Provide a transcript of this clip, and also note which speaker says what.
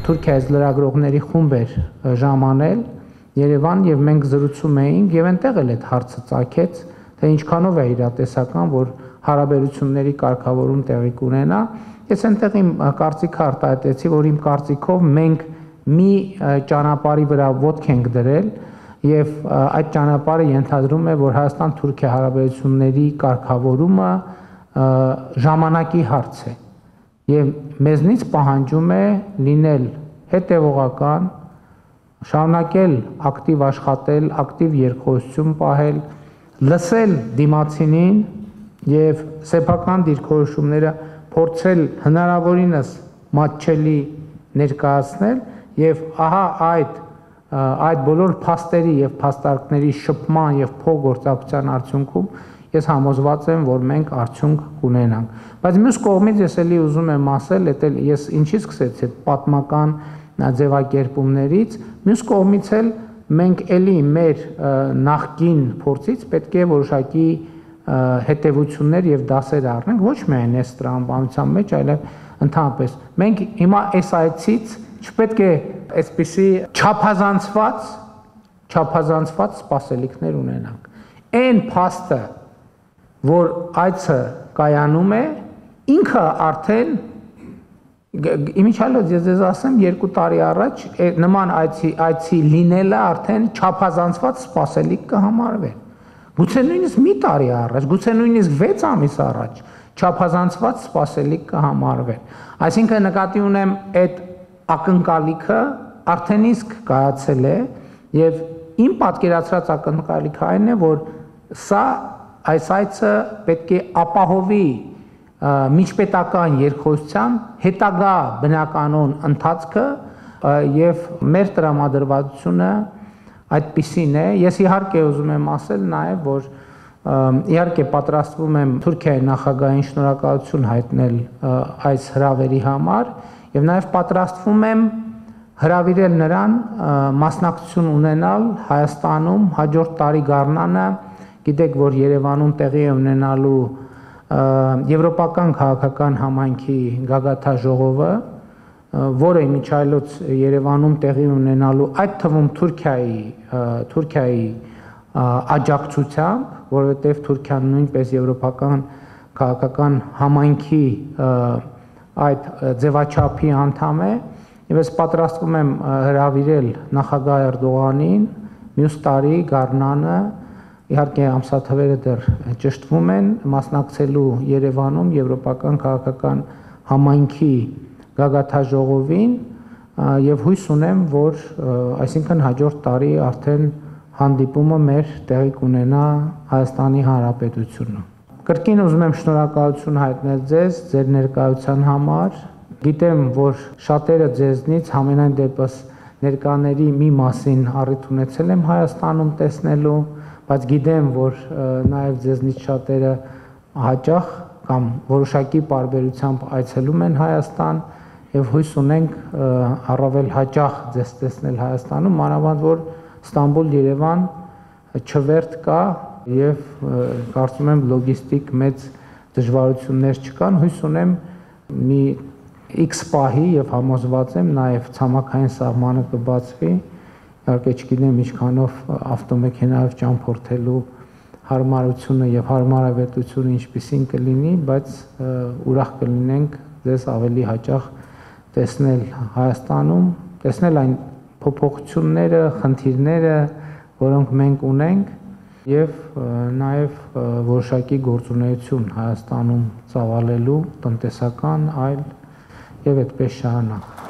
Speaker 1: Թուրքիայից լրագրողների խումբ էր ժամանել Երևան եւ մենք զրուցում էինք եւ այնտեղ էլ այդ հարցը ծագեց, թե ինչքանով է իրատեսական, որ հարաբերությունների կարգավորում տեղի կունենա։ Ես այնտեղ իմ կարծիքը արտահայտեցի, որ իմ կարծիքով մենք մի ճանապարհի վրա ոտք ենք դրել եւ այդ ճանապարհը ենթադրում է, որ Հայաստան-Թուրքիա հարաբերությունների կարգավորումը ժամանակի հարց է եւ մեզնից պահանջում է լինել հետեւողական, շարունակել ակտիվ աշխատել, ակտիվ երկխոսություն պահել, լսել դիմացինին եւ սեփական դիրքորոշումները փորձել հնարավորինս մատչելի ներկայացնել եւ ահա այդ բոլոր փաստերի եւ փաստարկների շփման եւ փոխգործակցության արդյունքում ես համոզված եմ, որ մենք արդյունք կունենանք։ Բայց մյուս կողմից ես էլի ուզում եմ ասել, ես ինչի սկսեցի այդ պատմական ձևակերպումներից, մյուս կողմից էլ մենք էլի մեր նախկին փորձից պետք է որոշակի հետևություններ եւ դասեր առնենք, ոչ միայն այս տրամաբանության մեջ, այլև ընդհանրապես։ Մենք հիմա այս այցից չպետք է այսպիսի չափազանցված սպասելիքներ ունենանք։ Այն փաստը, որ այցը կայանում է, ինքը արդեն իմիջիալոց ես ասեմ 2 տարի առաջ նման այցի լինելը արդեն չափազանցված սպասելիք կհամարվեր։ Գուցե նույնիսկ մի տարի առաջ, գուցե նույնիսկ 6 ամիս առաջ չափազանցված սպասելիք կհամարվեր։ Այսինքն նկատի ունեմ այդ ակնկալիքը արդեն իսկ կայացել է եւ իմ պատկերացրած ակնկալիքը այն է, որ այս այցը պետք է ապահովի միջպետական երկխոսության հետագա բնականոն ընթացքը եւ մեր տրամադրվածությունը այդպիսին է։ Ես իհարկե ուզում եմ ասել նաեւ, որ իհարկե պատրաստվում եմ Թուրքիայի նախագահին շնորհակալություն հայտնել այս հրավերի համար եւ նաեւ պատրաստվում եմ հրավիրել նրան մասնակցություն ունենալ Հայաստանում հաջորդ տարի գարնանը։ Գիտեք, որ Երևանում տեղի է ունենալու Եվրոպական քաղաքական համայնքի գագաթաժողովը, որը միջայլոց Երևանում տեղի ունենալու այդ թվում Թուրքիայի աջակցությամբ, որովհետև Թուրքիան նույնպես Եվրոպական քաղաքական համայնքի այդ ձևաչափի անդամ է, եւ ես պատրաստվում եմ հրավիրել նախագահ Էրդողանին մյուս տարի գարնանը, իհարկե ամսաթվերը դեռ ճշտվում են, մասնակցելու Երևանում Եվրոպական քաղաքական համայնքի գագաթաժողովին եւ հույս ունեմ, որ այսինքն հաջորդ տարի արդեն հանդիպումը մեր տեղի կունենա Հայաստանի Հանրապետությունում։ Կրկին ուզում եմ շնորհակալություն հայտնել ձեզ ձեր ներկայության համար։ Գիտեմ, որ շատերը ձեզնից համենայն դեպս ներկաների մի մասին առիթ ունեցել եմ Հայաստանում տեսնելու, բայց գիտեմ, որ նաև ձեզնից շատերը հաճախ կամ որոշակի պարբերությամբ այցելում են Հայաստան եւ հույս ունենք առավել հաճախ ձեզ տեսնել Հայաստանում, մանավանդ որ Ստամբուլ-Երևան չվերթ կա եւ կարծում եմ լոգիստիկ մեծ դժվարություններ չկան, հույս ունեմ մի X պահի եւ համոզված եմ նաեւ ցամաքային սահմանը կբացվի, իհարկե չգիտեմ ինչքանով ավտոմեքենայով ճամփորդելու հարմարությունը եւ հարմարավետությունը ինչպիսին կլինի, բայց ուրախ կլինենք ձեզ ավելի հաճախ տեսնել Հայաստանում, տեսնել այն փոփոխությունները, խնդիրները, որոնք մենք ունենք եւ նաեւ որոշակի գործունեություն Հայաստանում ծավալելու տնտեսական, այլ եւ այդպես շարունակ։